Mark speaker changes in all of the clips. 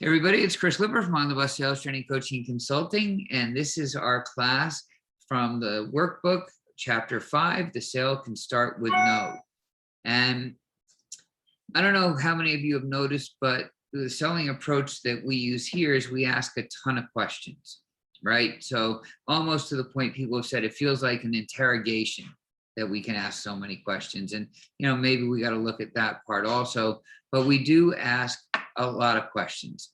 Speaker 1: Everybody, it's Chris Lipper from On the Bus Sales Training, Coaching, and Consulting, and this is our class from the workbook, Chapter 5, The Sale Can Start with No. And I don't know how many of you have noticed, but the selling approach that we use here is we ask a ton of questions, right? So almost to the point people have said it feels like an interrogation that we can ask so many questions. And, maybe we got to look at that part also, but we do ask a lot of questions.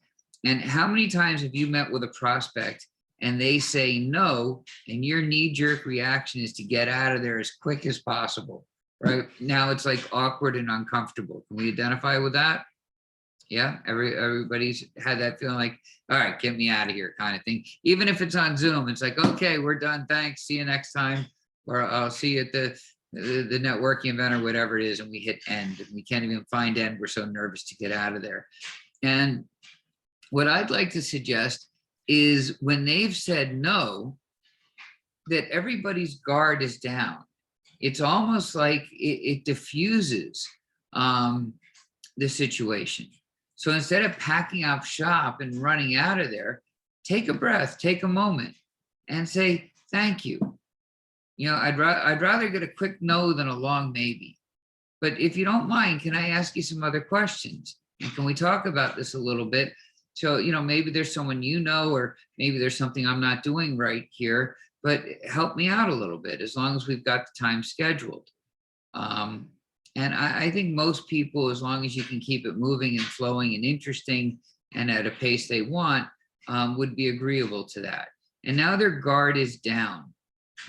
Speaker 1: And how many times have you met with a prospect and they say no, and your knee-jerk reaction is to get out of there as quick as possible, right? Now it's like awkward and uncomfortable. Can we identify with that? Yeah, everybody's had that feeling like, all right, get me out of here kind of thing. Even if it's on Zoom, it's like, okay, we're done, thanks, see you next time. Or I'll see you at the networking event or whatever it is, and we hit end. And we can't even find end. We're so nervous to get out of there. And what I'd like to suggest is when they've said no, that everybody's guard is down. It's almost like it diffuses the situation. So instead of packing up shop and running out of there, take a breath, take a moment and say, thank you. I'd rather get a quick no than a long maybe. But if you don't mind, can I ask you some other questions? And can we talk about this a little bit? So, maybe there's someone or maybe there's something I'm not doing right here, but help me out a little bit as long as we've got the time scheduled. And I think most people, as long as you can keep it moving and flowing and interesting and at a pace they want, would be agreeable to that. And now their guard is down,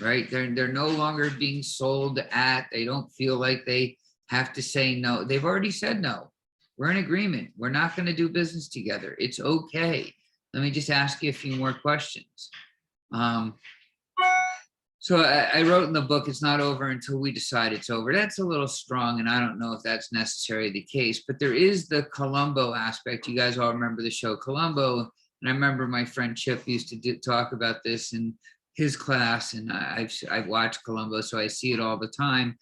Speaker 1: right? They're no longer being sold at, they don't feel like they have to say no. They've already said no. We're in agreement. We're not going to do business together. It's okay. Let me just ask you a few more questions. So I wrote in the book, it's not over until we decide it's over. That's a little strong, and I don't know if that's necessarily the case, but there is the Columbo aspect. You guys all remember the show Columbo, and I remember my friend Chip used to talk about this in his class, and I've watched Columbo, so I see it all the time,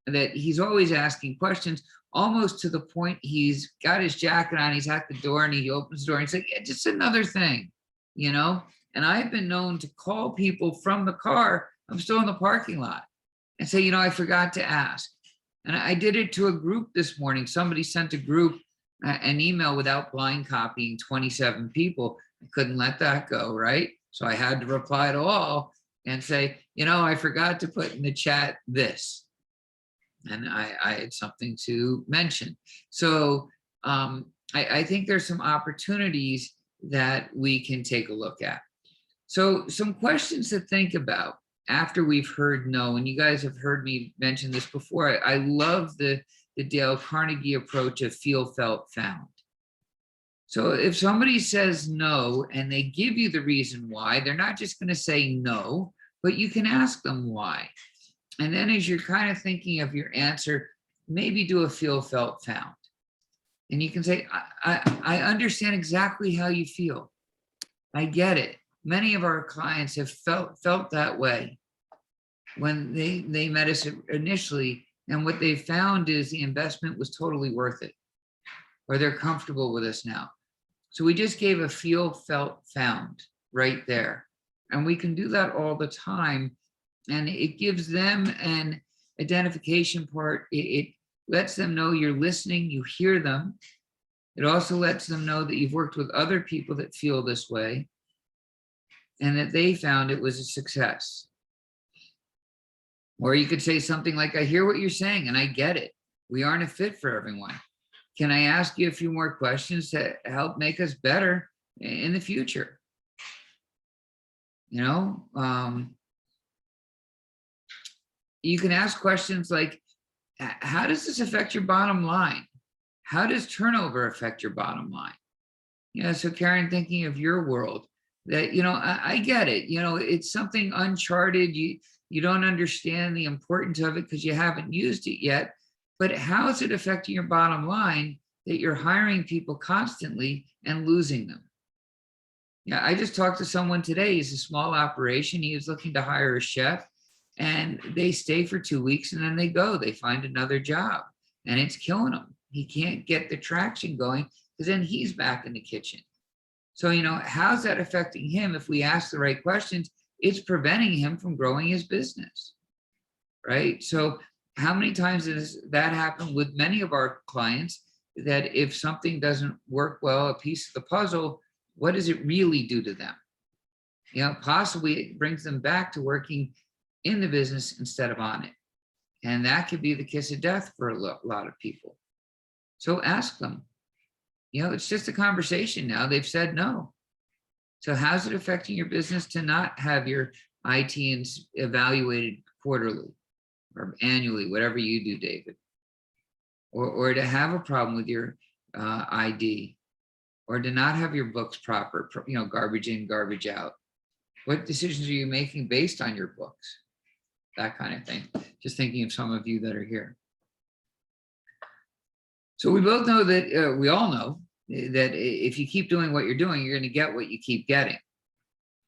Speaker 1: that he's always asking questions, almost to the point he's got his jacket on, he's at the door, and he opens the door and he's like, yeah, just another thing, and I've been known to call people from the car, I'm still in the parking lot, and say, I forgot to ask. And I did it to a group this morning. Somebody sent a group an email without blind copying 27 people. I couldn't let that go, right? So I had to reply to all and say, I forgot to put in the chat this. And I had something to mention. So I think there's some opportunities that we can take a look at. So some questions to think about after we've heard no, and you guys have heard me mention this before. I love the Dale Carnegie approach of feel, felt, found. So if somebody says no and they give you the reason why, they're not just going to say no, but you can ask them why. And then as you're kind of thinking of your answer, maybe do a feel, felt, found. And you can say, I understand exactly how you feel. I get it. Many of our clients have felt that way when they met us initially. And what they found is the investment was totally worth it, or they're comfortable with us now. So we just gave a feel, felt, found right there. And we can do that all the time. And it gives them an identification part. It lets them know you're listening, you hear them. It also lets them know that you've worked with other people that feel this way and that they found it was a success. Or you could say something like, I hear what you're saying and I get it. We aren't a fit for everyone. Can I ask you a few more questions to help make us better in the future? You can ask questions like, how does this affect your bottom line? How does turnover affect your bottom line? So Karen, thinking of your world, that, I get it. It's something uncharted. You don't understand the importance of it because you haven't used it yet. But how is it affecting your bottom line that you're hiring people constantly and losing them? Yeah, I just talked to someone today. He's a small operation. He was looking to hire a chef. And they stay for 2 weeks and then they go, they find another job and it's killing them. He can't get the traction going because then he's back in the kitchen. So, how's that affecting him? If we ask the right questions, it's preventing him from growing his business, right? So how many times does that happen with many of our clients, that if something doesn't work well, a piece of the puzzle, what does it really do to them? Possibly it brings them back to working in the business instead of on it. And that could be the kiss of death for a lot of people. So ask them. It's just a conversation now. They've said no. So how's it affecting your business to not have your IT evaluated quarterly or annually, whatever you do, David? Or to have a problem with your ID, or to not have your books proper, garbage in, garbage out. What decisions are you making based on your books? That kind of thing. Just thinking of some of you that are here. So we both know that, we all know that if you keep doing what you're doing, you're going to get what you keep getting.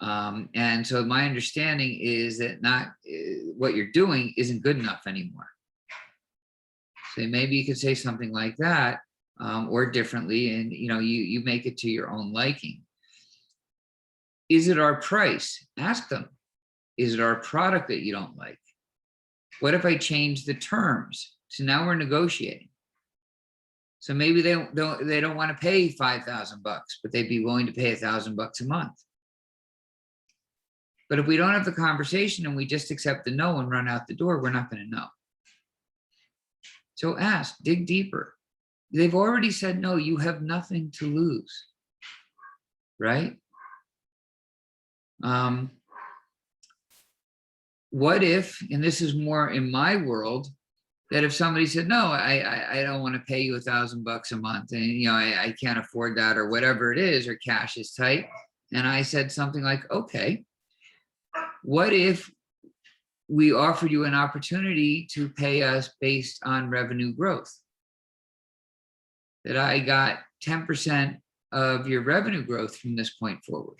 Speaker 1: And so my understanding is that not what you're doing isn't good enough anymore. So maybe you could say something like that, or differently, and you make it to your own liking. Is it our price? Ask them. Is it our product that you don't like? What if I change the terms? So now we're negotiating. So maybe they don't want to pay $5,000, but they'd be willing to pay $1,000 a month. But if we don't have the conversation and we just accept the no and run out the door, we're not going to know. So ask, dig deeper. They've already said no. You have nothing to lose, right? What if, and this is more in my world, that if somebody said, no, I don't want to pay you $1,000 a month, and I can't afford that, or whatever it is, or cash is tight. And I said something like, okay, what if we offered you an opportunity to pay us based on revenue growth? That I got 10% of your revenue growth from this point forward,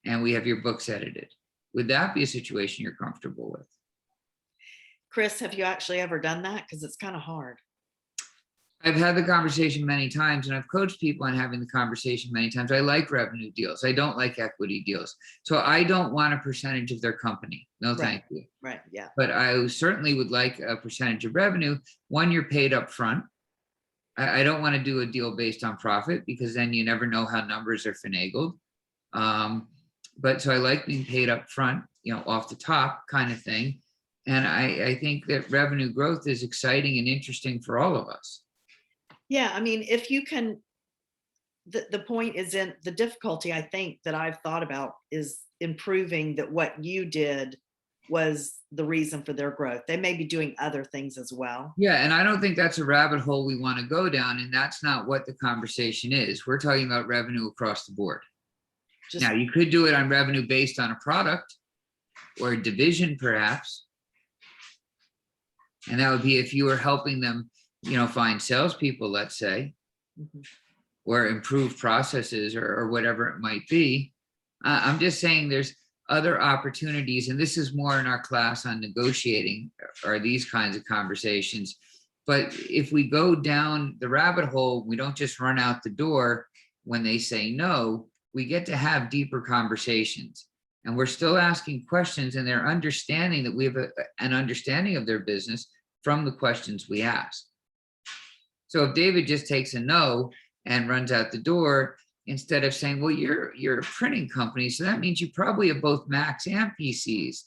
Speaker 1: and we have your books edited. Would that be a situation you're comfortable with?
Speaker 2: Chris, have you actually ever done that? Because it's kind of hard.
Speaker 1: I've had the conversation many times, and I've coached people on having the conversation many times. I like revenue deals. I don't like equity deals. So I don't want a percentage of their company. No,
Speaker 2: Right.
Speaker 1: thank you.
Speaker 2: Right. Yeah.
Speaker 1: But I certainly would like a percentage of revenue. One, you're paid up front. I don't want to do a deal based on profit, because then you never know how numbers are finagled. But so I like being paid up front, off the top kind of thing. And I think that revenue growth is exciting and interesting for all of us.
Speaker 2: Yeah. I mean, if you can, the point is in the difficulty, I think, that I've thought about is improving that what you did was the reason for their growth. They may be doing other things as well.
Speaker 1: Yeah. And I don't think that's a rabbit hole we want to go down. And that's not what the conversation is. We're talking about revenue across the board. Now, you could do it on revenue based on a product or a division, perhaps. And that would be if you were helping them, find salespeople, let's say, or improve processes, or whatever it might be. I'm just saying there's other opportunities, and this is more in our class on negotiating, or these kinds of conversations. But if we go down the rabbit hole, we don't just run out the door when they say no. We get to have deeper conversations, and we're still asking questions, and they're understanding that we have an understanding of their business from the questions we ask. So if David just takes a no and runs out the door, instead of saying, well, you're a printing company, so that means you probably have both Macs and PCs.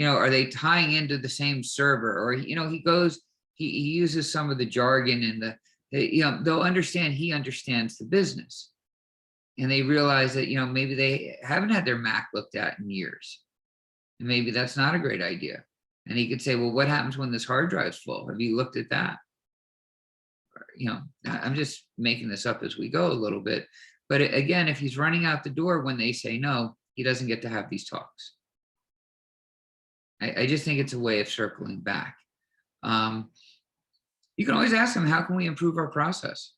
Speaker 1: Are they tying into the same server? Or, he uses some of the jargon, and they'll understand he understands the business. And they realize that, maybe they haven't had their Mac looked at in years. And maybe that's not a great idea. And he could say, well, what happens when this hard drive's full? Have you looked at that? I'm just making this up as we go a little bit. But again, if he's running out the door when they say no, he doesn't get to have these talks. I just think it's a way of circling back. You can always ask them, how can we improve our process?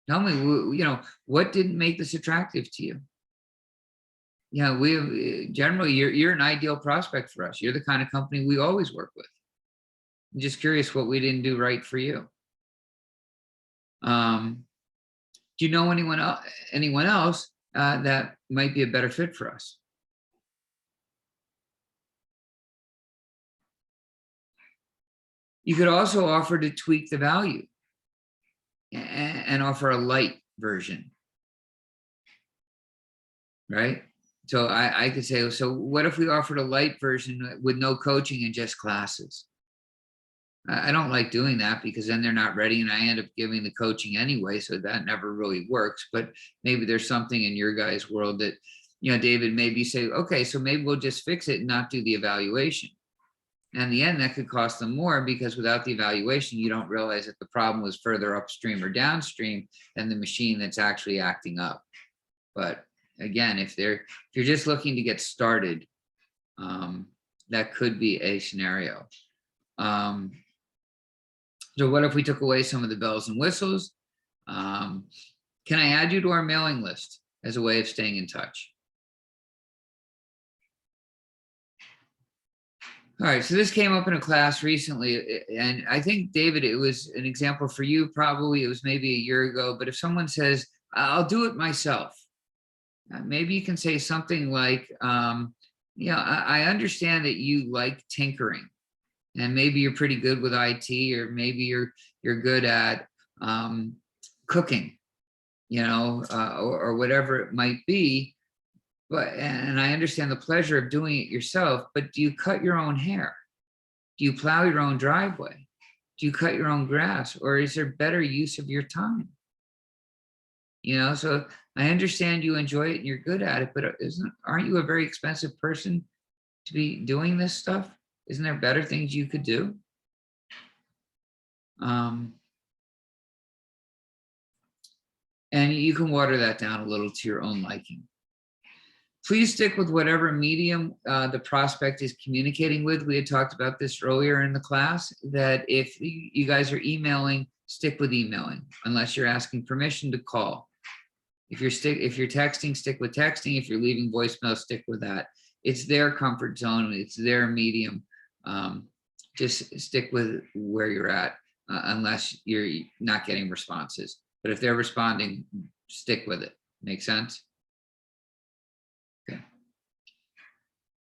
Speaker 1: Tell me, what didn't make this attractive to you? We generally, you're an ideal prospect for us. You're the kind of company we always work with. I'm just curious what we didn't do right for you. Do you know anyone else that might be a better fit for us? You could also offer to tweak the value and offer a light version, right? So I could say, so what if we offered a light version with no coaching and just classes? I don't like doing that because then they're not ready and I end up giving the coaching anyway. So that never really works. But maybe there's something in your guys' world that, David, maybe you say, okay, so maybe we'll just fix it and not do the evaluation. And in the end, that could cost them more because without the evaluation, you don't realize that the problem was further upstream or downstream than the machine that's actually acting up. But again, if you're just looking to get started, that could be a scenario. So what if we took away some of the bells and whistles? Can I add you to our mailing list as a way of staying in touch? All right, so this came up in a class recently, and I think, David, it was an example for you, probably it was maybe a year ago, but if someone says, I'll do it myself, maybe you can say something like, I understand that you like tinkering, and maybe you're pretty good with IT, or maybe you're good at cooking, or whatever it might be. And I understand the pleasure of doing it yourself, but do you cut your own hair? Do you plow your own driveway? Do you cut your own grass? Or is there better use of your time? So I understand you enjoy it and you're good at it, but aren't you a very expensive person to be doing this stuff? Isn't there better things you could do? And you can water that down a little to your own liking. Please stick with whatever medium the prospect is communicating with. We had talked about this earlier in the class, that if you guys are emailing, stick with emailing, unless you're asking permission to call. If you're texting, stick with texting. If you're leaving voicemail, stick with that. It's their comfort zone. It's their medium. Just stick with where you're at, unless you're not getting responses. But if they're responding, stick with it. Make sense?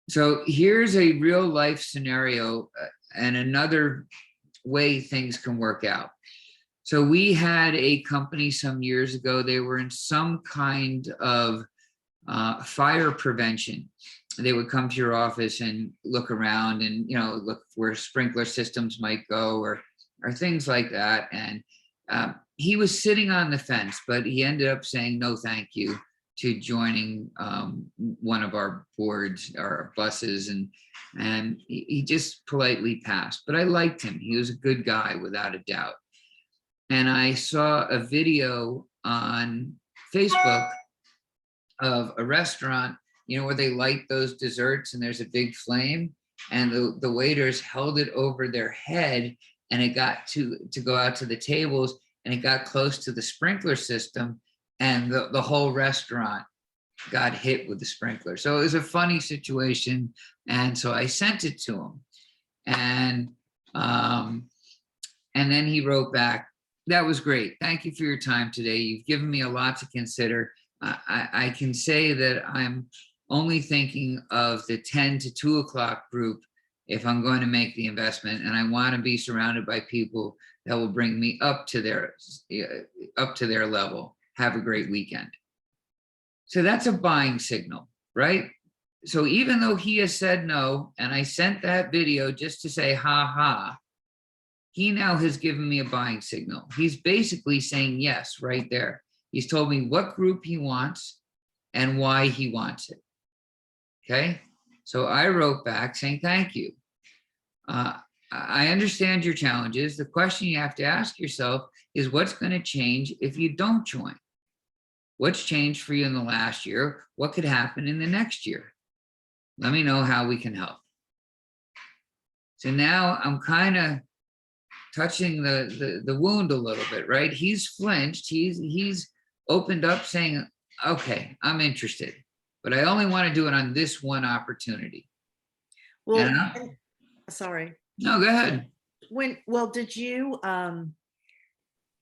Speaker 1: So here's a real life scenario and another way things can work out. So we had a company some years ago, they were in some kind of fire prevention. They would come to your office and look around and, look where sprinkler systems might go or things like that. And he was sitting on the fence, but he ended up saying, no, thank you, to joining one of our boards, our buses, and he just politely passed. But I liked him. He was a good guy without a doubt. And I saw a video on Facebook of a restaurant, where they light those desserts and there's a big flame, and the waiters held it over their head, and it got to go out to the tables, and it got close to the sprinkler system, and the whole restaurant got hit with the sprinkler. So it was a funny situation. And so I sent it to him. And then he wrote back, that was great. Thank you for your time today. You've given me a lot to consider. I can say that I'm only thinking of the 10 to 2 o'clock group if I'm going to make the investment. And I want to be surrounded by people that will bring me up to their level. Have a great weekend. So that's a buying signal, right? So even though he has said no, and I sent that video just to say, ha ha, he now has given me a buying signal. He's basically saying yes right there. He's told me what group he wants and why he wants it. Okay. So I wrote back saying, thank you. I understand your challenges. The question you have to ask yourself is, what's going to change if you don't join? What's changed for you in the last year? What could happen in the next year? Let me know how we can help. So now I'm kind of touching the wound a little bit, right? He's flinched. He's opened up saying, okay, I'm interested, but I only want to do it on this one opportunity.
Speaker 2: Well, sorry.
Speaker 1: No, go ahead.
Speaker 2: Did you, and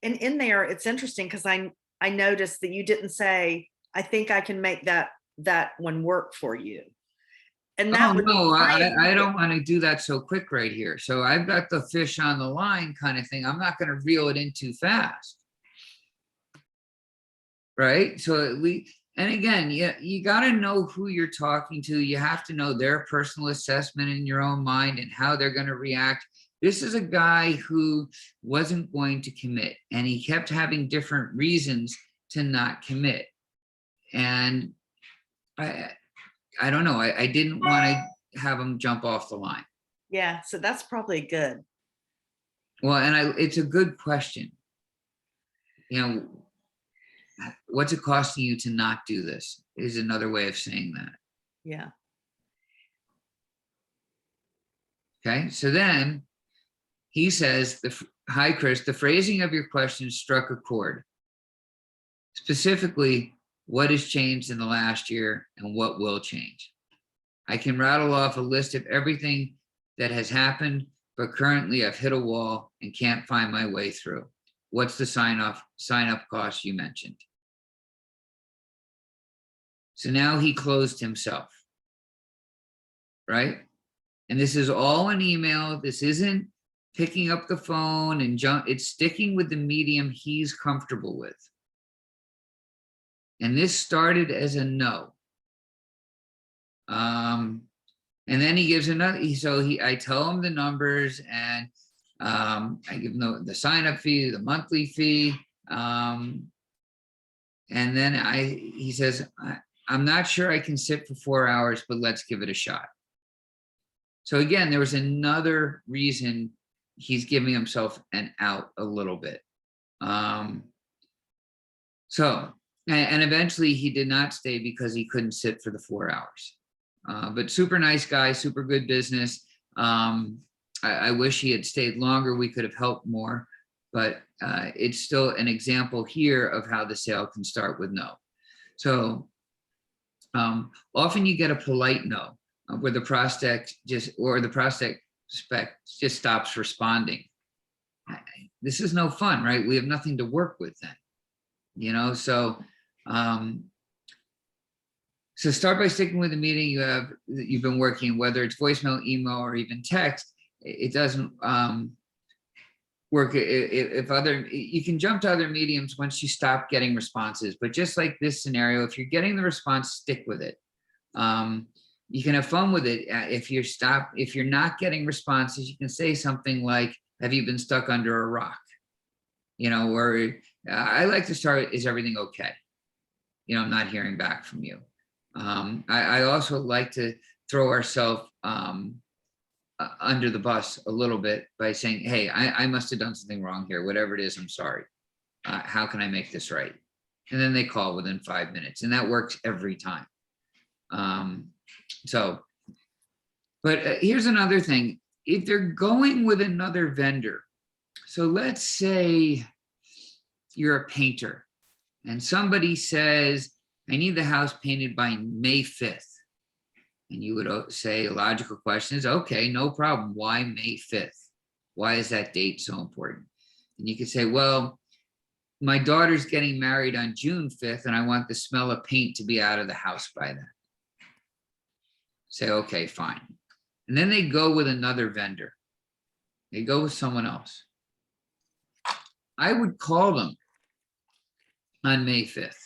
Speaker 2: in there, it's interesting because I noticed that you didn't say, I think I can make that one work for you. And
Speaker 1: Oh,
Speaker 2: that would be
Speaker 1: no,
Speaker 2: my
Speaker 1: I don't want to do that so quick right here. So I've got the fish on the line kind of thing. I'm not going to reel it in too fast. Right? So and again, you got to know who you're talking to. You have to know their personal assessment in your own mind and how they're going to react. This is a guy who wasn't going to commit, and he kept having different reasons to not commit. And I don't know. I didn't want to have him jump off the line.
Speaker 2: Yeah, so that's probably good.
Speaker 1: Well, and it's a good question. You know, what's it costing you to not do this is another way of saying that.
Speaker 2: Yeah.
Speaker 1: Okay, so then he says, hi, Chris, the phrasing of your question struck a chord. Specifically, what has changed in the last year and what will change? I can rattle off a list of everything that has happened, but currently I've hit a wall and can't find my way through. What's the sign up cost you mentioned? So now he closed himself, right? And this is all an email. This isn't picking up the phone and it's sticking with the medium he's comfortable with. And this started as a no. And then he gives another, I tell him the numbers, and I give him the sign-up fee, the monthly fee. And then he says, I'm not sure I can sit for 4 hours, but let's give it a shot. So again, there was another reason he's giving himself an out a little bit. And eventually he did not stay because he couldn't sit for the 4 hours. But super nice guy, super good business. I wish he had stayed longer. We could have helped more, but it's still an example here of how the sale can start with no. So often you get a polite no, where the prospect just stops responding. This is no fun, right? We have nothing to work with then, you know. So start by sticking with the meeting you've been working, whether it's voicemail, email, or even text. It doesn't work you can jump to other mediums once you stop getting responses. But just like this scenario, if you're getting the response, stick with it. You can have fun with it. If you're not getting responses, you can say something like, have you been stuck under a rock? You know, or I like to start, is everything okay? You know, I'm not hearing back from you. I also like to throw ourselves under the bus a little bit by saying, hey, I must have done something wrong here. Whatever it is, I'm sorry. How can I make this right? And then they call within 5 minutes, and that works every time. But here's another thing. If they're going with another vendor, so let's say you're a painter and somebody says, I need the house painted by May 5th. And you would say a logical question is, okay, no problem. Why May 5th? Why is that date so important? And you could say, well, my daughter's getting married on June 5th, and I want the smell of paint to be out of the house by then. Say, okay, fine. And then they go with another vendor. They go with someone else. I would call them on May 5th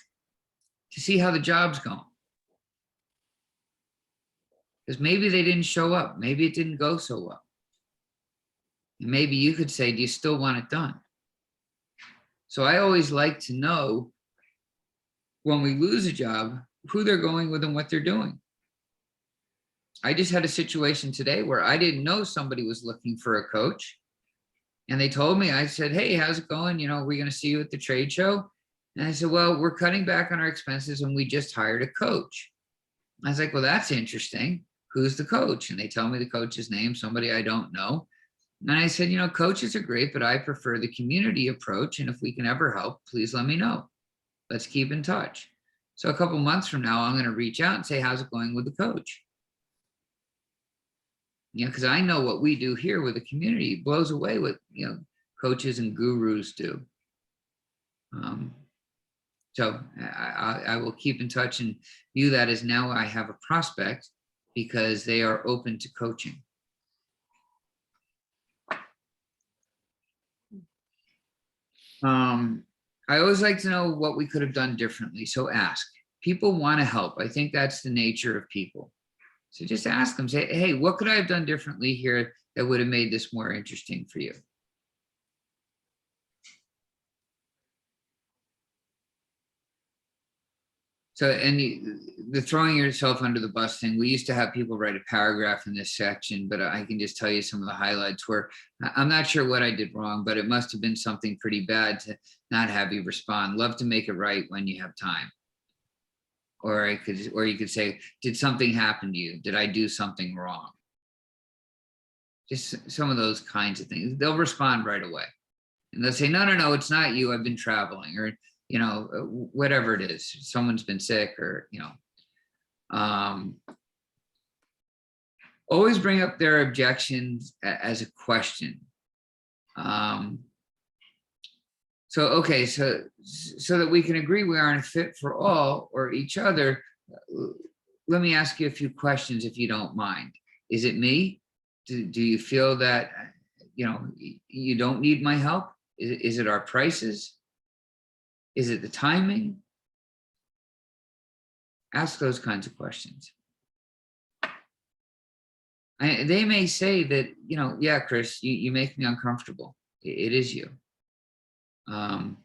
Speaker 1: to see how the job's going. Because maybe they didn't show up. Maybe it didn't go so well. And maybe you could say, do you still want it done? So I always like to know when we lose a job, who they're going with and what they're doing. I just had a situation today where I didn't know somebody was looking for a coach. And they told me, I said, hey, how's it going? You know, we're going to see you at the trade show. And I said, well, we're cutting back on our expenses and we just hired a coach. I was like, well, that's interesting. Who's the coach? And they tell me the coach's name, somebody I don't know. And I said, you know, coaches are great, but I prefer the community approach. And if we can ever help, please let me know. Let's keep in touch. So a couple months from now, I'm going to reach out and say, how's it going with the coach? You know, because I know what we do here with the community blows away what, you know, coaches and gurus do. So I will keep in touch and view that as now I have a prospect because they are open to coaching. I always like to know what we could have done differently. So ask. People want to help. I think that's the nature of people. So just ask them, say, hey, what could I have done differently here that would have made this more interesting for you? So, and the throwing yourself under the bus thing, we used to have people write a paragraph in this section, but I can just tell you some of the highlights where I'm not sure what I did wrong, but it must have been something pretty bad to not have you respond. Love to make it right when you have time. Or you could say, did something happen to you? Did I do something wrong? Just some of those kinds of things. They'll respond right away. And they'll say, no, it's not you. I've been traveling, or, whatever it is. Someone's been sick, or, always bring up their objections as a question. So that we can agree we aren't a fit for all or each other, let me ask you a few questions if you don't mind. Is it me? Do you feel that, you don't need my help? Is it our prices? Is it the timing? Ask those kinds of questions. They may say that, yeah, Chris, you make me uncomfortable. It is you. And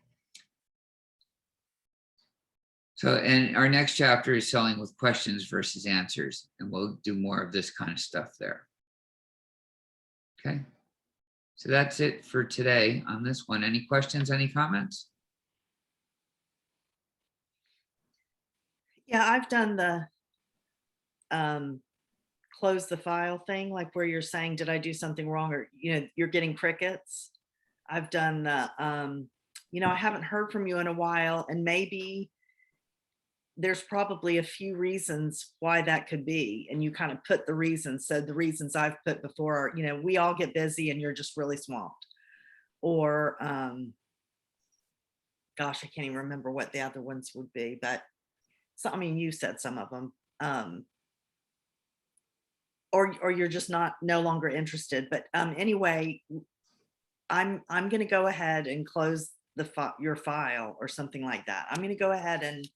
Speaker 1: our next chapter is selling with questions versus answers, and we'll do more of this kind of stuff there. Okay. So that's it for today on this one. Any questions, any comments?
Speaker 2: Yeah, I've done the close the file thing, like where you're saying, did I do something wrong? Or, you're getting crickets. I've done the, I haven't heard from you in a while, and maybe there's probably a few reasons why that could be. And you kind of put the reasons. So the reasons I've put before are, we all get busy and you're just really swamped. Or, gosh, I can't even remember what the other ones would be, but you said some of them. Or you're just no longer interested. But anyway, I'm going to go ahead and close your file or something like that. I'm going to go ahead and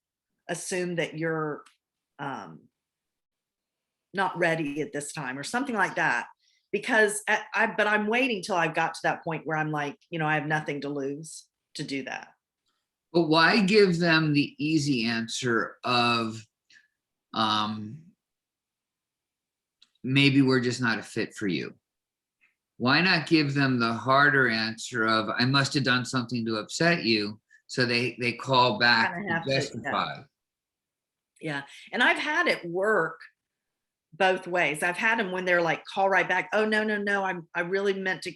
Speaker 2: assume that you're not ready at this time or something like that, because but I'm waiting till I've got to that point where I'm like, I have nothing to lose to do that.
Speaker 1: But why give them the easy answer of maybe we're just not a fit for you? Why not give them the harder answer of I must have done something to upset you, so they call back to justify.
Speaker 2: Yeah. And I've had it work both ways. I've had them when they're like, call right back. Oh, no. I really meant to,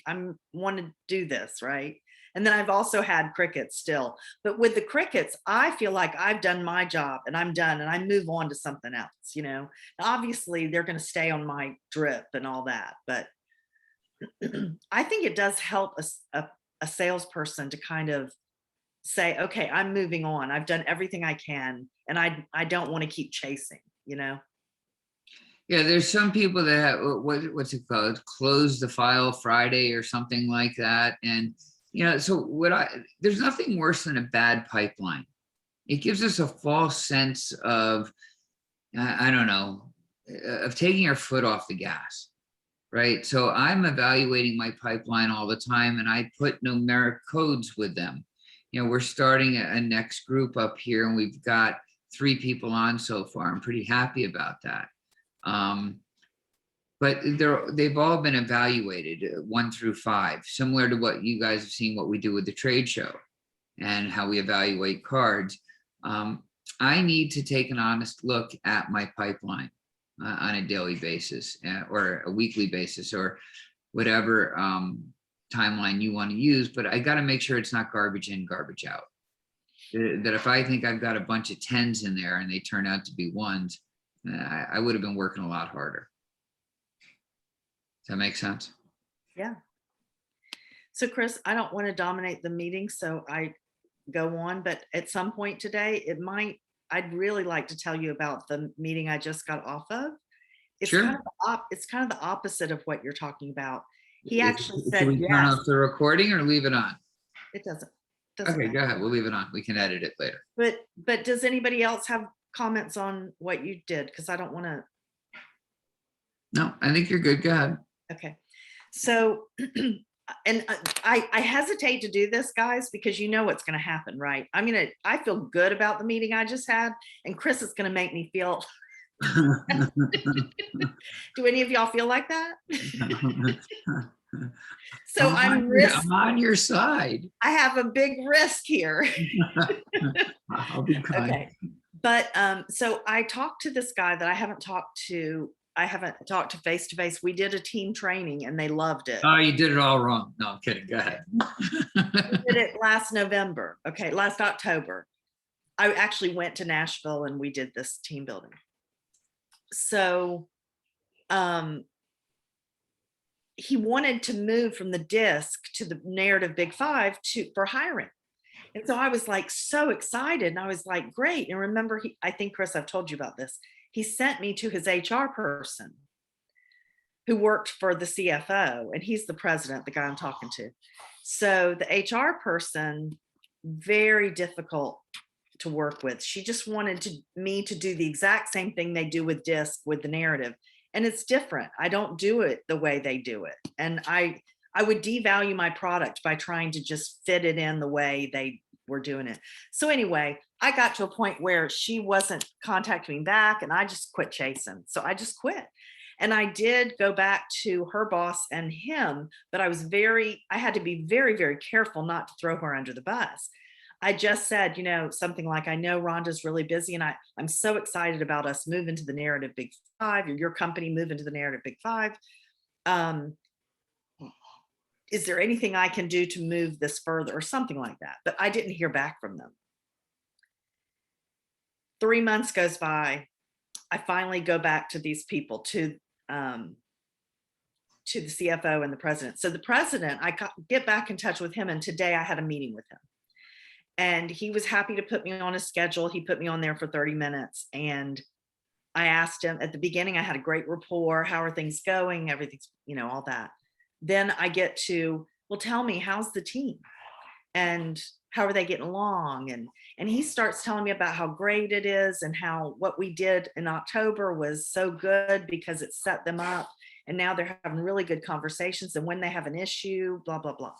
Speaker 2: want to do this. Right. And then I've also had crickets still. But with the crickets, I feel like I've done my job and I'm done and I move on to something else, Obviously, they're going to stay on my drip and all that. But I think it does help a salesperson to kind of say, okay, I'm moving on. I've done everything I can. And I don't want to keep chasing. Yeah,
Speaker 1: there's some people that have, what's it called? Close the file Friday or something like that. And, so there's nothing worse than a bad pipeline. It gives us a false sense of, I don't know, of taking our foot off the gas, right? So I'm evaluating my pipeline all the time and I put numeric codes with them. We're starting a next group up here and we've got 3 people on so far. I'm pretty happy about that. But they've all been evaluated 1 through 5, similar to what you guys have seen, what we do with the trade show and how we evaluate cards. I need to take an honest look at my pipeline on a daily basis or a weekly basis or whatever timeline you want to use, but I got to make sure it's not garbage in, garbage out. That if I think I've got a bunch of 10s in there and they turn out to be 1s, I would have been working a lot harder. Does that make sense?
Speaker 2: Yeah. So Chris, I don't want to dominate the meeting, so go on, but at some point today, I'd really like to tell you about the meeting I just got off of.
Speaker 1: Sure.
Speaker 2: It's kind of the opposite of what you're talking about. He actually
Speaker 1: Should
Speaker 2: said
Speaker 1: we turn
Speaker 2: yes.
Speaker 1: off the recording or leave it on?
Speaker 2: It doesn't
Speaker 1: Okay,
Speaker 2: matter.
Speaker 1: go ahead. We'll leave it on. We can edit it later.
Speaker 2: But does anybody else have comments on what you did? Because I don't want to.
Speaker 1: No, I think you're good. Go ahead.
Speaker 2: Okay. So, and I hesitate to do this, guys, because you know what's going to happen, right? I feel good about the meeting I just had, and Chris is going to make me feel. Do any of y'all feel like that? So
Speaker 1: I'm on your side.
Speaker 2: I have a big risk here.
Speaker 1: I'll be kind.
Speaker 2: Okay. But so I talked to this guy that I haven't talked to face to face. We did a team training and they loved it.
Speaker 1: Oh, you did it all wrong. No, I'm kidding. Go ahead.
Speaker 2: We did it last November. Okay, last October. I actually went to Nashville and we did this team building. So he wanted to move from the disc to the narrative Big Five for hiring. And so I was like so excited and I was like, great. And remember, I think, Chris, I've told you about this. He sent me to his HR person who worked for the CFO, and he's the president, the guy I'm talking to. So the HR person, very difficult to work with. She just wanted me to do the exact same thing they do with disc with the narrative. And it's different. I don't do it the way they do it. And I would devalue my product by trying to just fit it in the way they were doing it. So anyway, I got to a point where she wasn't contacting me back and I just quit chasing. So I just quit. And I did go back to her boss and him, but I had to be very, very careful not to throw her under the bus. I just said, something like, I know Rhonda's really busy and I'm so excited about us moving to the narrative Big Five, or your company moving to the narrative Big Five. Is there anything I can do to move this further or something like that? But I didn't hear back from them. 3 months goes by. I finally go back to these people, to the CFO and the president. So the president, I get back in touch with him, and today I had a meeting with him. And he was happy to put me on his schedule. He put me on there for 30 minutes. And I asked him at the beginning, I had a great rapport. How are things going? Everything's, all that. Then I get to, well, tell me, how's the team? And how are they getting along? And he starts telling me about how great it is and how what we did in October was so good because it set them up. And now they're having really good conversations. And when they have an issue, blah, blah, blah.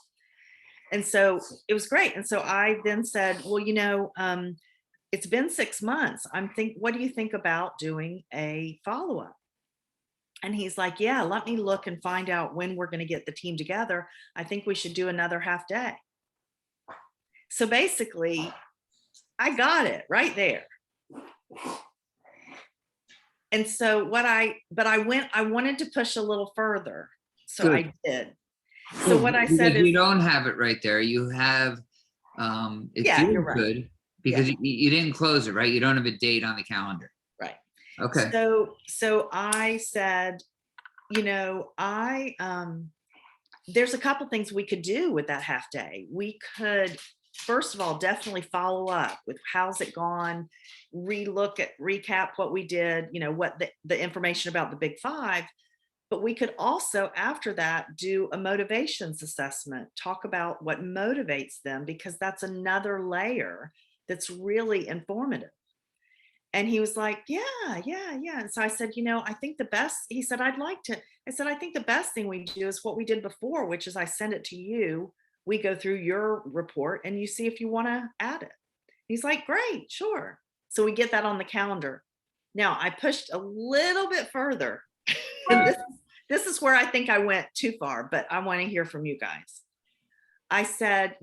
Speaker 2: And so it was great. And so I then said, well, it's been 6 months. What do you think about doing a follow-up? And he's like, yeah, let me look and find out when we're going to get the team together. I think we should do another half day. So basically, I got it right there. And so I wanted to push a little further. So good. I did. So what I said is,
Speaker 1: you don't have it right there. You have,
Speaker 2: you're right.
Speaker 1: Good because you didn't close it, right? You don't have a date on the calendar.
Speaker 2: Right.
Speaker 1: Okay.
Speaker 2: So I said, there's a couple things we could do with that half day. We could, first of all, definitely follow up with how's it gone, recap what we did, what the information about the Big Five. But we could also, after that, do a motivations assessment, talk about what motivates them, because that's another layer that's really informative. And he was like, yeah. And so I said, I think the best, he said, I think the best thing we do is what we did before, which is I send it to you. We go through your report and you see if you want to add it. He's like, great, sure. So we get that on the calendar. Now I pushed a little bit further. And this is where I think I went too far, but I want to hear from you guys. I said,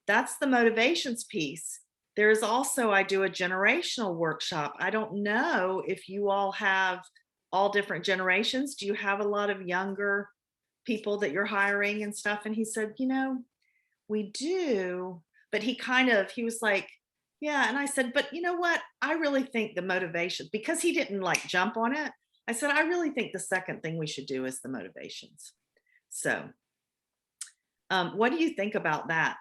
Speaker 2: that's the motivations piece. There is also, I do a generational workshop. I don't know if you all have all different generations. Do you have a lot of younger people that you're hiring and stuff? And he said, we do. But he was like, yeah. And I said, but you know what? I really think the motivation, because he didn't jump on it. I said, I really think the second thing we should do is the motivations. So what do you think about that?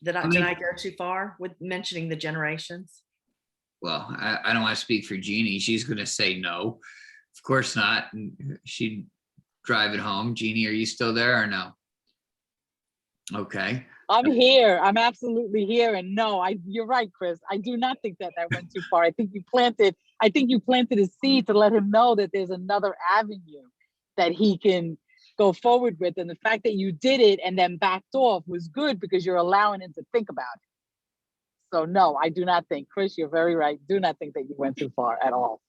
Speaker 1: I
Speaker 2: did
Speaker 1: mean,
Speaker 2: I go too far with mentioning the generations?
Speaker 1: well, I don't want to speak for Jeannie. She's going to say no. Of course not. And she'd drive it home. Jeannie, are you still there or no? Okay.
Speaker 3: I'm here. I'm absolutely here. And no, you're right, Chris. I do not think that went too far. I think you planted a seed to let him know that there's another avenue that he can go forward with. And the fact that you did it and then backed off was good because you're allowing him to think about it. So no, I do not think, Chris, you're very right. Do not think that you went too far at all.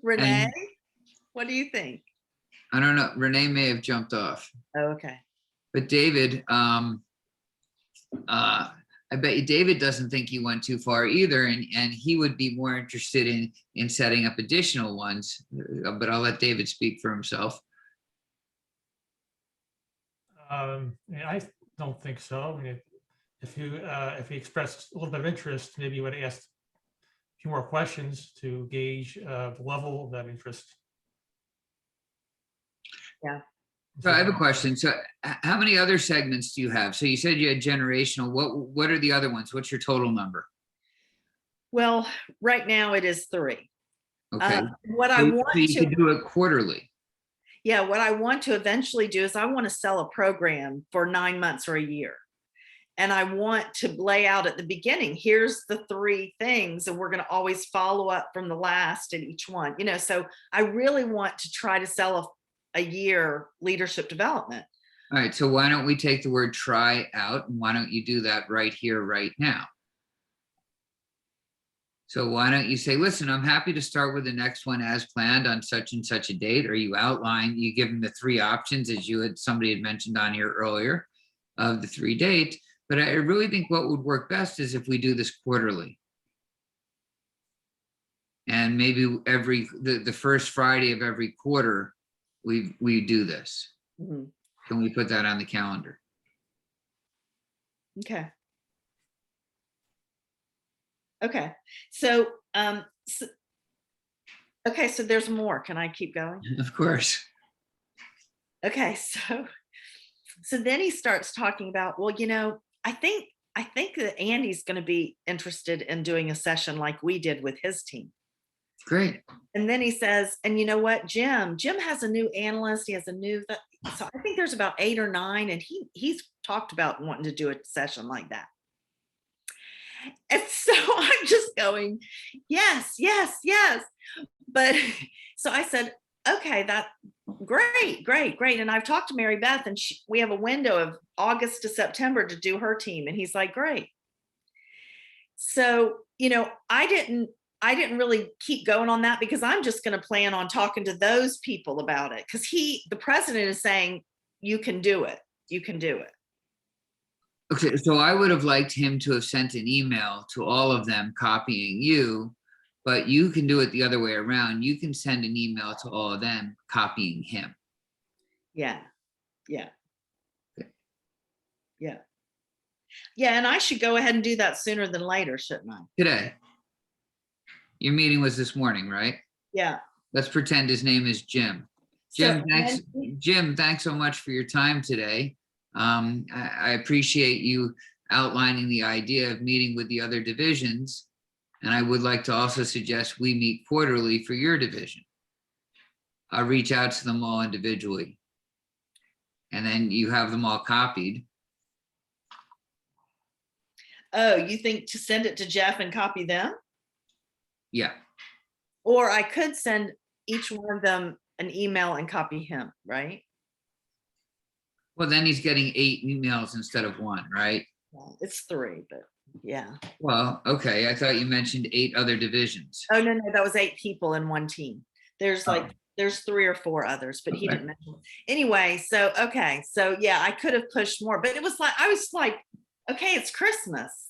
Speaker 2: Renee,
Speaker 1: And
Speaker 2: what do you think?
Speaker 1: I don't know. Renee may have jumped off.
Speaker 2: Oh, okay.
Speaker 1: But David, I bet you David doesn't think you went too far either, and he would be more interested in setting up additional ones. But I'll let David speak for himself.
Speaker 4: I don't think so. I mean, if he expressed a little bit of interest, maybe you would ask a few more questions to gauge the level of that interest.
Speaker 2: Yeah.
Speaker 1: So I have a question. So how many other segments do you have? So you said you had generational. What are the other ones? What's your total number?
Speaker 2: Well, right now it is 3.
Speaker 1: Okay.
Speaker 2: What I
Speaker 1: So
Speaker 2: want
Speaker 1: you
Speaker 2: to,
Speaker 1: could do it quarterly.
Speaker 2: yeah, what I want to eventually do is I want to sell a program for 9 months or a year. And I want to lay out at the beginning, here's the 3 things, and we're going to always follow up from the last in each one, so I really want to try to sell a year leadership development.
Speaker 1: All right. So why don't we take the word try out, and why don't you do that right here, right now? So why don't you say, listen, I'm happy to start with the next one as planned on such and such a date, or you outline, you give them the 3 options as somebody had mentioned on here earlier of the 3 dates. But I really think what would work best is if we do this quarterly. And maybe the first Friday of every quarter, we do this.
Speaker 2: Mm-hmm.
Speaker 1: Can we put that on the calendar?
Speaker 2: Okay. Okay. So, okay. So there's more. Can I keep going?
Speaker 1: Of course.
Speaker 2: Okay. So then he starts talking about, well, I think that Andy's going to be interested in doing a session like we did with his team.
Speaker 1: Great.
Speaker 2: And then he says, and you know what, Jim has a new analyst. He has a new, so I think there's about 8 or 9. And he's talked about wanting to do a session like that. And so I'm just going, yes, yes, yes. But so I said, okay, that's great, great, great. And I've talked to Mary Beth, and we have a window of August to September to do her team. And he's like, great. So, I didn't really keep going on that because I'm just going to plan on talking to those people about it. Because the president is saying, you can do it. You can do it.
Speaker 1: Okay, so I would have liked him to have sent an email to all of them copying you, but you can do it the other way around. You can send an email to all of them copying him.
Speaker 2: Yeah. Yeah.
Speaker 1: Okay.
Speaker 2: Yeah. Yeah. And I should go ahead and do that sooner than later, shouldn't I?
Speaker 1: Today. Your meeting was this morning, right?
Speaker 2: Yeah.
Speaker 1: Let's pretend his name is Jim. Jim, thanks so much for your time today. I appreciate you outlining the idea of meeting with the other divisions. And I would like to also suggest we meet quarterly for your division. I'll reach out to them all individually. And then you have them all copied.
Speaker 2: Oh, you think to send it to Jeff and copy them?
Speaker 1: Yeah.
Speaker 2: Or I could send each one of them an email and copy him, right?
Speaker 1: Well, then he's getting 8 emails instead of 1, right?
Speaker 2: Well, it's 3, but yeah.
Speaker 1: Well, okay. I thought you mentioned 8 other divisions.
Speaker 2: Oh, no, that was 8 people in one team. There's 3 or 4 others, but he didn't mention. Anyway, so, okay. So yeah, I could have pushed more, but I was like, okay, it's Christmas.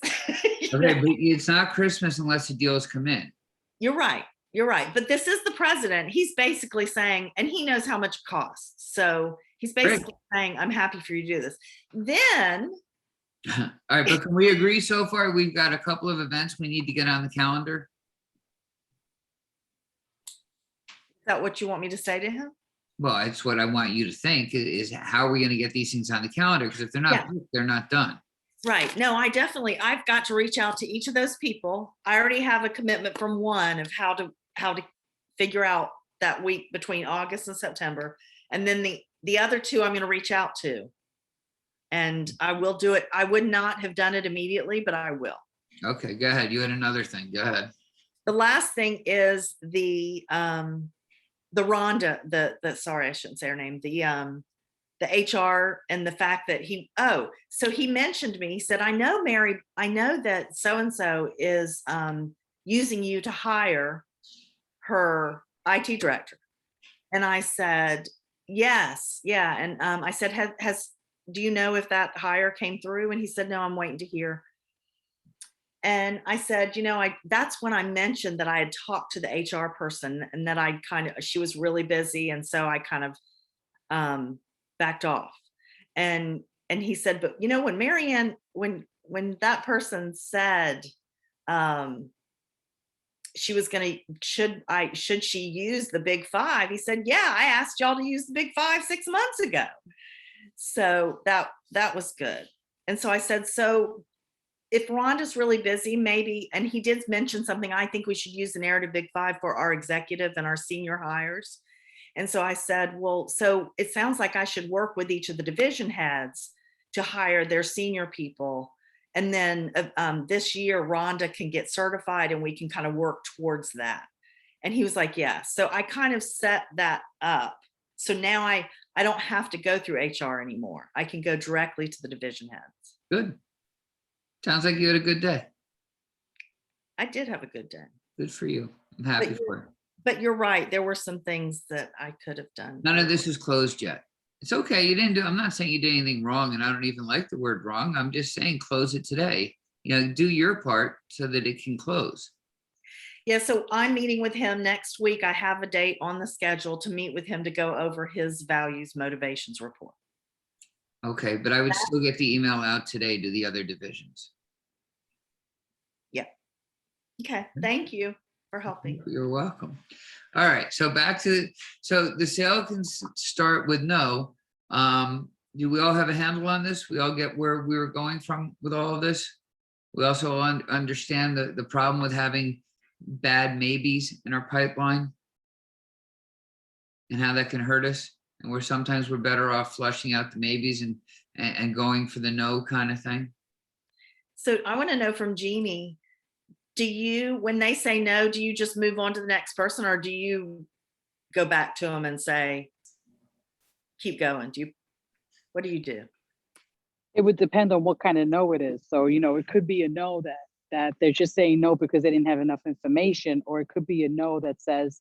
Speaker 1: Okay, but it's not Christmas unless the deals come in.
Speaker 2: You're right. You're right. But this is the president. He's basically saying, and he knows how much it costs. So he's basically saying, I'm happy for you to do this. Then.
Speaker 1: All right, but can we agree so far? We've got a couple of events we need to get on the calendar.
Speaker 2: Is that what you want me to say to him?
Speaker 1: Well, it's what I want you to think is how are we going to get these things on the calendar? Because if they're not,
Speaker 2: Yeah.
Speaker 1: booked, they're not done.
Speaker 2: Right. No, I've got to reach out to each of those people. I already have a commitment from one of how to figure out that week between August and September. And then the other two I'm going to reach out to. And I will do it. I would not have done it immediately, but I will.
Speaker 1: Okay, go ahead. You had another thing. Go ahead.
Speaker 2: The last thing is the Rhonda, the sorry, I shouldn't say her name, the HR, and the fact that so he mentioned me. He said, I know, Mary, I know that so-and-so is using you to hire her IT director. And I said, yes, yeah. And I said, do you know if that hire came through? And he said, no, I'm waiting to hear. And I said, that's when I mentioned that I had talked to the HR person and that she was really busy. And so I kind of backed off. And he said, but when Marianne, when that person said she was should she use the Big Five? He said, yeah, I asked y'all to use the Big Five 6 months ago. So that was good. And so I said, so if Rhonda's really busy, maybe, and he did mention something, I think we should use the narrative Big Five for our executive and our senior hires. And so I said, well, so it sounds like I should work with each of the division heads to hire their senior people. And then this year, Rhonda can get certified and we can kind of work towards that. And he was like, yeah. So I kind of set that up. So now I don't have to go through HR anymore. I can go directly to the division heads.
Speaker 1: Good. Sounds like you had a good day.
Speaker 2: I did have a good day.
Speaker 1: Good for you. I'm happy for you.
Speaker 2: But you're right. There were some things that I could have done.
Speaker 1: None of this is closed yet. It's okay. You didn't do, I'm not saying you did anything wrong, and I don't even like the word wrong. I'm just saying close it today. Do your part so that it can close.
Speaker 2: Yeah, so I'm meeting with him next week. I have a date on the schedule to meet with him to go over his values motivations report.
Speaker 1: Okay, but I would still get the email out today to the other divisions.
Speaker 2: Yeah. Okay. Thank you for helping.
Speaker 1: You're welcome. All right. So so the sale can start with no. Do we all have a handle on this? We all get where we were going from with all of this? We also understand the problem with having bad maybes in our pipeline and how that can hurt us. And we're better off flushing out the maybes and going for the no kind of thing.
Speaker 2: So I want to know from Jeannie, when they say no, do you just move on to the next person, or do you go back to them and say, keep going? What do you do?
Speaker 3: It would depend on what kind of no it is. So, it could be a no that they're just saying no because they didn't have enough information, or it could be a no that says,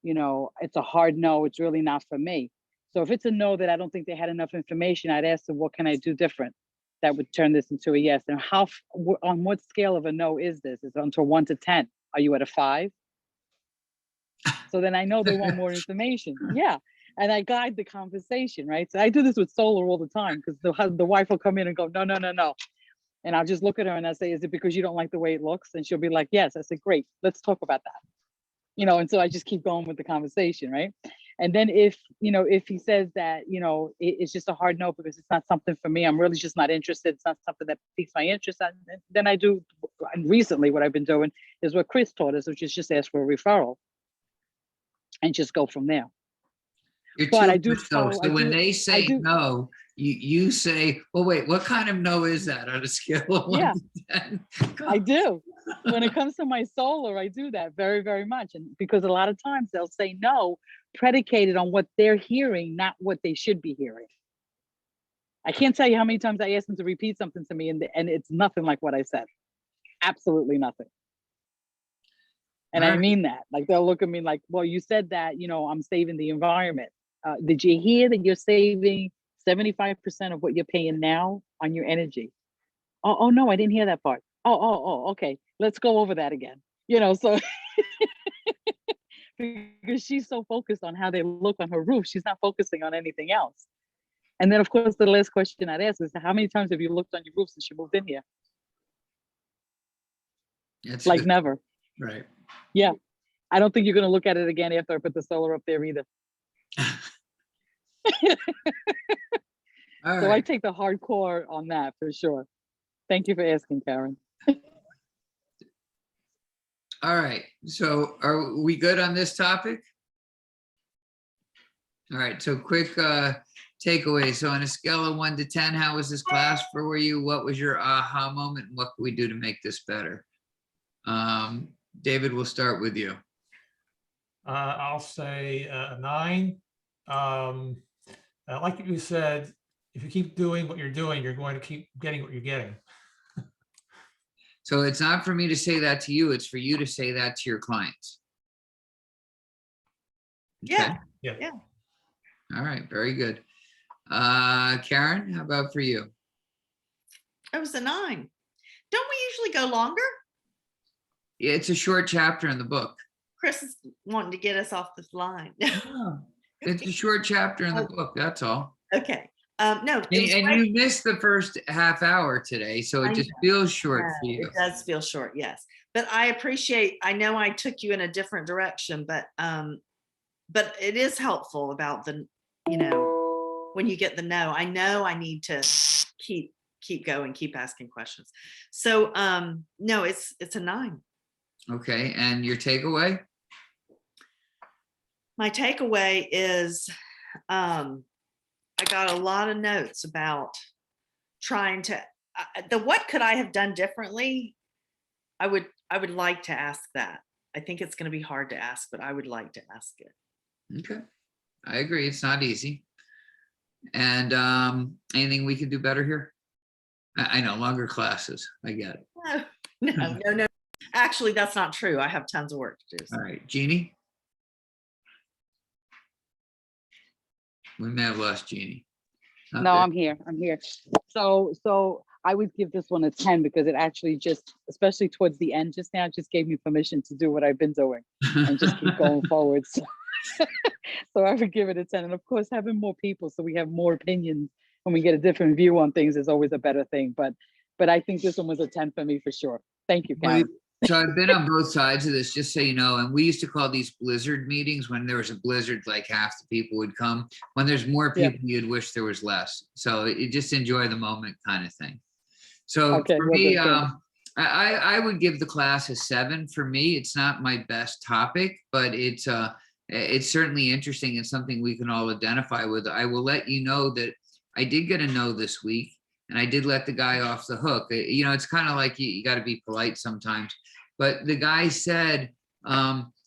Speaker 3: it's a hard no, it's really not for me. So if it's a no that I don't think they had enough information, I'd ask them, what can I do different that would turn this into a yes? And on what scale of a no is this? Is it until 1 to 10? Are you at a 5? So then I know they want more information. Yeah. And I guide the conversation, right? So I do this with solar all the time, because the wife will come in and go, no. And I'll just look at her and I say, is it because you don't like the way it looks? And she'll be like, yes. I said, great, let's talk about that. And so I just keep going with the conversation, right? And then if he says that, it's just a hard no because it's not something for me, I'm really just not interested, it's not something that piques my interest, then I do, and recently what I've been doing is what Chris taught us, which is just ask for a referral and just go from there. But I do
Speaker 1: so when they say no, you say, well, wait, what kind of no is that on a scale of 1 to 10?
Speaker 3: I do. When it comes to my solar, I do that very, very much. And because a lot of times they'll say no, predicated on what they're hearing, not what they should be hearing. I can't tell you how many times I asked them to repeat something to me and it's nothing like what I said. Absolutely nothing. And I mean that. Like, they'll look at me like, well, you said that, I'm saving the environment. Did you hear that you're saving 75% of what you're paying now on your energy? Oh, no, I didn't hear that part. Oh, okay. Let's go over that again. So because she's so focused on how they look on her roof, she's not focusing on anything else. And then, of course, the last question I'd ask is, how many times have you looked on your roof since you moved in here?
Speaker 1: It's
Speaker 3: like
Speaker 1: good.
Speaker 3: Never.
Speaker 1: Right.
Speaker 3: Yeah. I don't think you're going to look at it again after I put the solar up there either.
Speaker 1: All
Speaker 3: So I
Speaker 1: right,
Speaker 3: take the hardcore on that for sure. Thank you for asking, Karen.
Speaker 1: all right. So are we good on this topic? All right, so quick takeaway. So on a scale of 1 to 10, how was this class for you? What was your aha moment? And what can we do to make this better? David, we'll start with you.
Speaker 4: I'll say a 9. Like you said, if you keep doing what you're doing, you're going to keep getting what you're getting.
Speaker 1: So it's not for me to say that to you, it's for you to say that to your clients.
Speaker 2: Yeah.
Speaker 4: Yeah.
Speaker 2: Yeah.
Speaker 1: All right, very good. Karen, how about for you?
Speaker 2: It was a 9. Don't we usually go longer?
Speaker 1: Yeah, it's a short chapter in the book.
Speaker 2: Chris is wanting to get us off this line.
Speaker 1: It's a short chapter in the book, that's all.
Speaker 2: Okay. No, it was
Speaker 1: And
Speaker 2: great.
Speaker 1: you missed the first half hour today, so
Speaker 2: I
Speaker 1: it just
Speaker 2: know.
Speaker 1: feels short for
Speaker 2: No,
Speaker 1: you.
Speaker 2: it does feel short, yes. But I appreciate, I know I took you in a different direction, but it is helpful about the, when you get the no, I know I need to keep going, keep asking questions. So no, it's a 9.
Speaker 1: Okay, and your takeaway?
Speaker 2: My takeaway is I got a lot of notes about trying to what could I have done differently? I would like to ask that. I think it's going to be hard to ask, but I would like to ask it.
Speaker 1: Okay, I agree, it's not easy. And anything we could do better here? I know, longer classes, I get it.
Speaker 2: No. Actually, that's not true. I have tons of work to do.
Speaker 1: All right, Jeannie? We may have lost Jeannie. Not
Speaker 3: No,
Speaker 1: there.
Speaker 3: I'm here. I'm here. So I would give this one a 10 because it actually just, especially towards the end just now, just gave me permission to do what I've been doing and just keep going forward. So I would give it a 10. And of course, having more people so we have more opinions when we get a different view on things is always a better thing. But I think this one was a 10 for me for sure. Thank you, Karen.
Speaker 1: So I've been on both sides of this, just so you know, and we used to call these blizzard meetings. When there was a blizzard, like half the people would come. When there's more
Speaker 3: Yeah.
Speaker 1: people, you'd wish there was less. So you just enjoy the moment kind of thing. So
Speaker 3: Okay,
Speaker 1: for
Speaker 3: well,
Speaker 1: me,
Speaker 3: good.
Speaker 1: I would give the class a 7. For me, it's not my best topic, but it's certainly interesting and something we can all identify with. I will let you know that I did get a no this week, and I did let the guy off the hook. It's kind of like you got to be polite sometimes. But the guy said,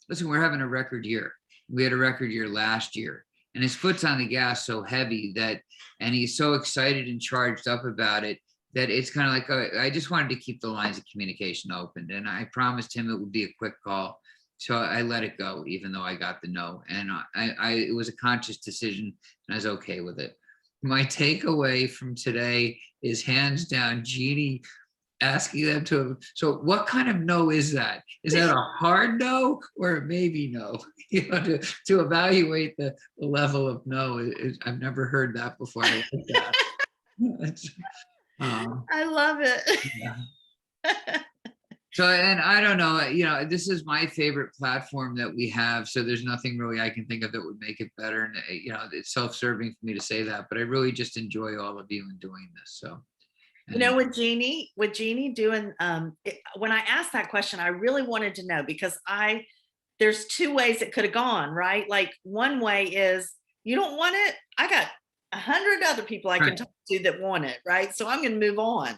Speaker 1: listen, we're having a record year. We had a record year last year. And his foot's on the gas so heavy and he's so excited and charged up about it, that it's kind of like, I just wanted to keep the lines of communication open. And I promised him it would be a quick call. So I let it go, even though I got the no. And it was a conscious decision, and I was okay with it. My takeaway from today is hands down, Jeannie asking them to, so what kind of no is that? Is that a hard no or a maybe no? To evaluate the level of no. I've never heard that before. I like that.
Speaker 2: I love it.
Speaker 1: Yeah. So, and I don't know, this is my favorite platform that we have. So there's nothing really I can think of that would make it better. And, it's self-serving for me to say that, but I really just enjoy all of you in doing this. So,
Speaker 2: With Jeannie doing, when I asked that question, I really wanted to know because there's 2 ways it could have gone, right? Like one way is you don't want it. I got 100 other people I can talk to that want it, right? So I'm going to move on.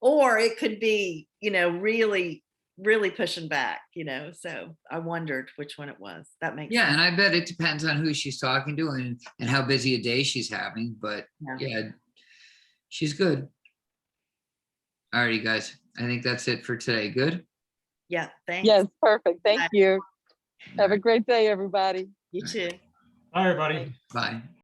Speaker 2: Or it could be, really, really pushing back, so I wondered which one it was. That makes sense.
Speaker 1: And I bet it depends on who she's talking to and how busy a day she's having, but yeah, she's good. All righty, guys. I think that's it for today. Good?
Speaker 2: Yeah, thanks.
Speaker 3: Yes, perfect. Thank
Speaker 2: Bye.
Speaker 3: you. Have a great day, everybody.
Speaker 2: You too.
Speaker 4: Hi, everybody.
Speaker 1: Bye.